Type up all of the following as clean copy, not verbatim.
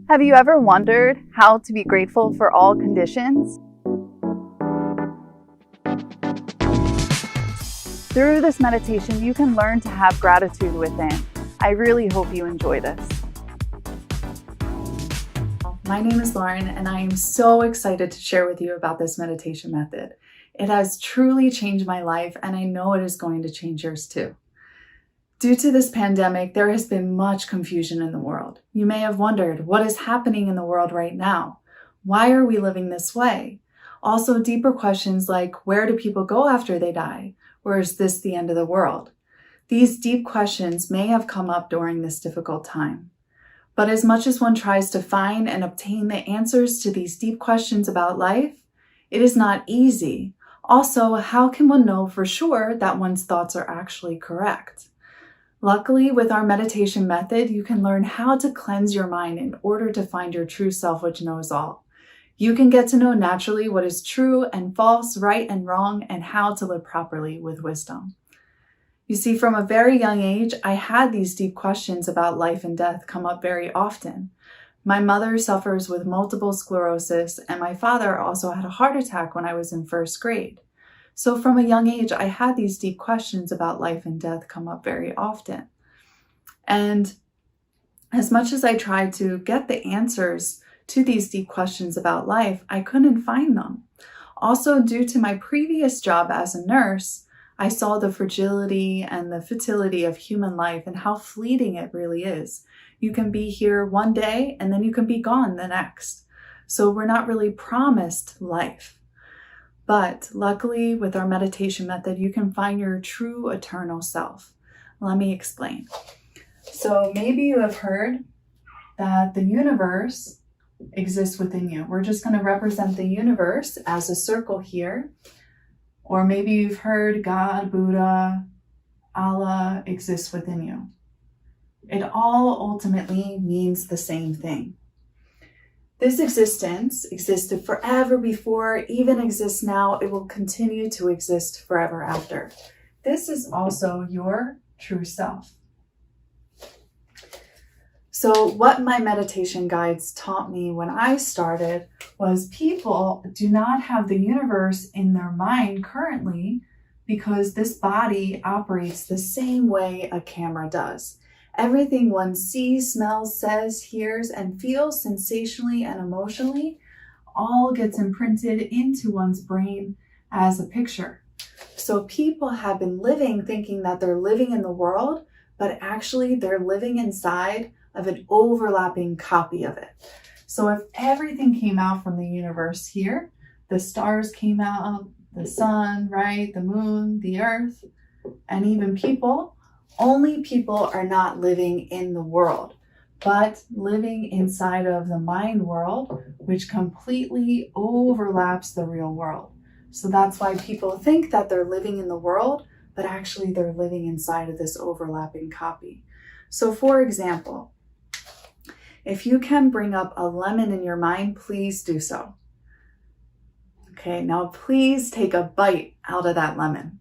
Have you ever wondered how to be grateful for all conditions? Through this meditation, you can learn to have gratitude within. I really hope you enjoy this. My name is Lauren, and I am so excited to share with you about this meditation method. It has truly changed my life, and I know it is going to change yours too. Due to this pandemic, there has been much confusion in the world. You may have wondered, what is happening in the world right now? Why are we living this way? Also, deeper questions like, where do people go after they die? Or is this the end of the world? These deep questions may have come up during this difficult time. But as much as one tries to find and obtain the answers to these deep questions about life, it is not easy. Also, how can one know for sure that one's thoughts are actually correct? Luckily, with our meditation method, you can learn how to cleanse your mind in order to find your true self, which knows all. You can get to know naturally what is true and false, right and wrong, and how to live properly with wisdom. You see, from a very young age, I had these deep questions about life and death come up very often. My mother suffers with multiple sclerosis, and my father also had a heart attack when I was in first grade. So from a young age, I had these deep questions about life and death come up very often. And as much as I tried to get the answers to these deep questions about life, I couldn't find them. Also, due to my previous job as a nurse, I saw the fragility and the futility of human life and how fleeting it really is. You can be here one day and then you can be gone the next. So we're not really promised life. But luckily, with our meditation method, you can find your true eternal self. Let me explain. So maybe you have heard that the universe exists within you. We're just going to represent the universe as a circle here. Or maybe you've heard God, Buddha, Allah exists within you. It all ultimately means the same thing. This existence existed forever before, even exists now. It will continue to exist forever after. This is also your true self. So what my meditation guides taught me when I started was people do not have the universe in their mind currently because this body operates the same way a camera does. Everything one sees, smells, says, hears, and feels sensationally and emotionally all gets imprinted into one's brain as a picture. So people have been living thinking that they're living in the world, but actually they're living inside of an overlapping copy of it. So if everything came out from the universe here, the stars came out, the sun, right, the moon, the earth, and even people, only people are not living in the world, but living inside of the mind world, which completely overlaps the real world. So that's why people think that they're living in the world, but actually they're living inside of this overlapping copy. So for example, if you can bring up a lemon in your mind, please do so. Okay, now please take a bite out of that lemon.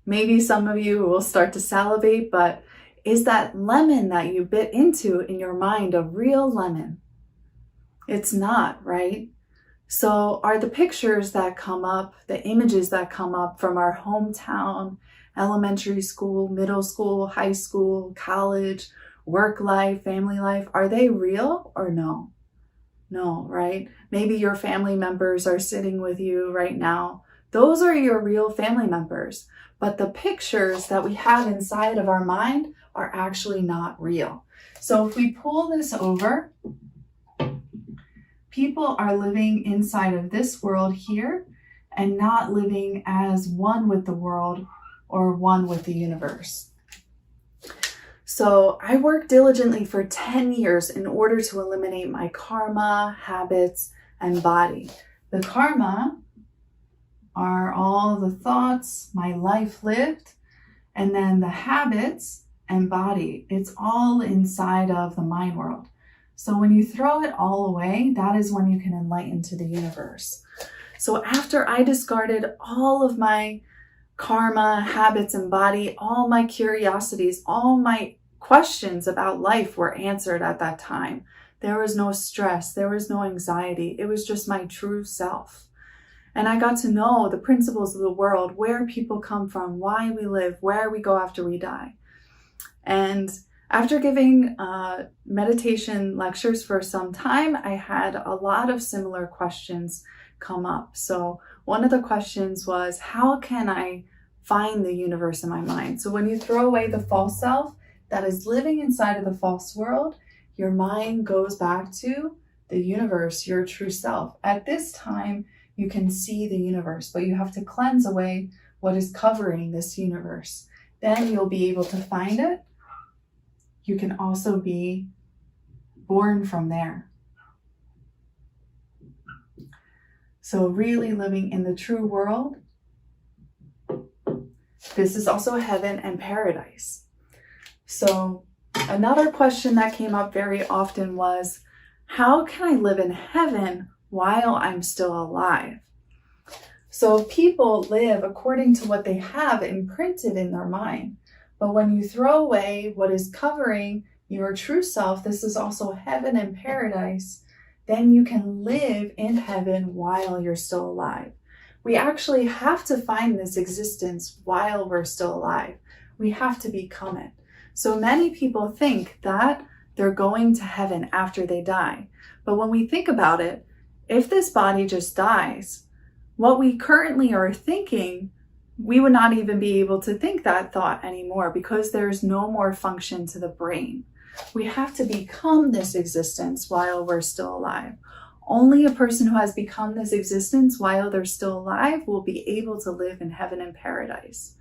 Maybe some of you will start to salivate, but is that lemon that you bit into in your mind a real lemon? It's not, right? So are the pictures that come up, the images that come up from our hometown, elementary school, middle school, high school, college, work life, family life, are they real or no? No, right? Maybe your family members are sitting with you right now. Those are your real family members. But the pictures that we have inside of our mind are actually not real. So if we pull this over, people are living inside of this world here and not living as one with the world or one with the universe. So I worked diligently for 10 years in order to eliminate my karma, habits, and body. The karma are all the thoughts, my life lived, and then the habits and body. It's all inside of the mind world. So when you throw it all away, that is when you can enlighten to the universe. So after I discarded all of my karma, habits, and body, all my curiosities, all my questions about life were answered at that time. There was no stress. There was no anxiety. It was just my true self. And I got to know the principles of the world, where people come from, why we live, where we go after we die. And after giving meditation lectures for some time, I had a lot of similar questions come up. So one of the questions was, how can I find the universe in my mind? So when you throw away the false self that is living inside of the false world, your mind goes back to the universe, your true self. At this time, you can see the universe, but you have to cleanse away what is covering this universe. Then you'll be able to find it. You can also be born from there. So really living in the true world. This is also heaven and paradise. So another question that came up very often was, how can I live in heaven while I'm still alive? So people live according to what they have imprinted in their mind. But when you throw away what is covering your true self, this is also heaven and paradise, then you can live in heaven while you're still alive. We actually have to find this existence while we're still alive. We have to become it. So many people think that they're going to heaven after they die. But when we think about it, if this body just dies, what we currently are thinking, we would not even be able to think that thought anymore because there's no more function to the brain. We have to become this existence while we're still alive. Only a person who has become this existence while they're still alive will be able to live in heaven and paradise.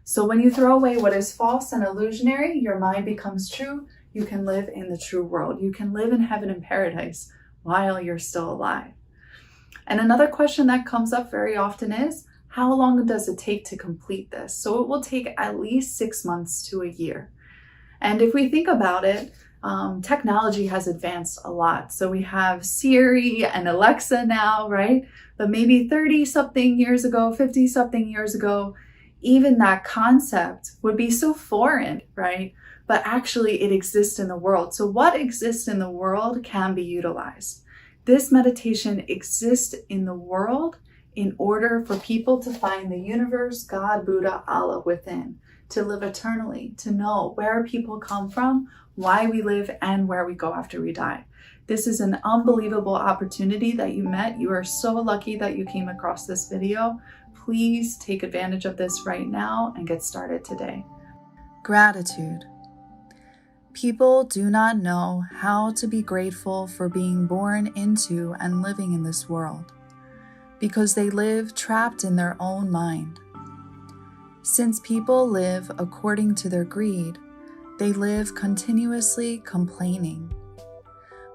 So when you throw away what is false and illusionary, your mind becomes true. You can live in the true world. You can live in heaven and paradise while you're still alive. And another question that comes up very often is, how long does it take to complete this? So it will take at least 6 months to a year. And if we think about it, technology has advanced a lot. So we have Siri and Alexa now, right? But maybe 30-something years ago, 50-something years ago, even that concept would be so foreign, right? But actually it exists in the world. So what exists in the world can be utilized. This meditation exists in the world in order for people to find the universe, God, Buddha, Allah within, to live eternally, to know where people come from, why we live, and where we go after we die. This is an unbelievable opportunity that you met. You are so lucky that you came across this video. Please take advantage of this right now and get started today. Gratitude. People do not know how to be grateful for being born into and living in this world, because they live trapped in their own mind. Since people live according to their greed, they live continuously complaining.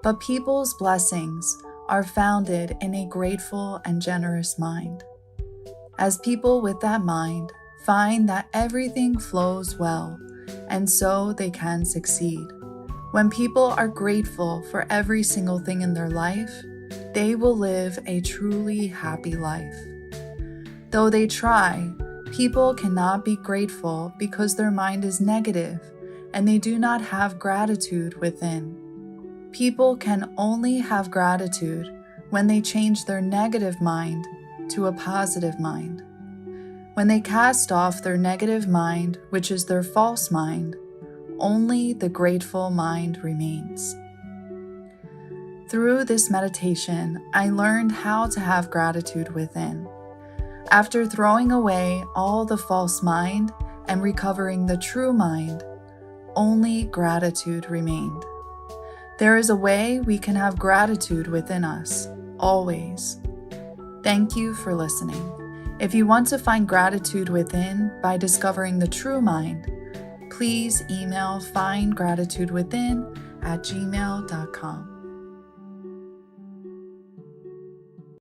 But people's blessings are founded in a grateful and generous mind. As people with that mind find that everything flows well, and so they can succeed. When people are grateful for every single thing in their life, they will live a truly happy life. Though they try, people cannot be grateful because their mind is negative and they do not have gratitude within. People can only have gratitude when they change their negative mind to a positive mind. When they cast off their negative mind, which is their false mind, only the grateful mind remains. Through this meditation, I learned how to have gratitude within. After throwing away all the false mind and recovering the true mind, only gratitude remained. There is a way we can have gratitude within us, always. Thank you for listening. If you want to find gratitude within by discovering the true mind, please email findgratitudewithin@gmail.com.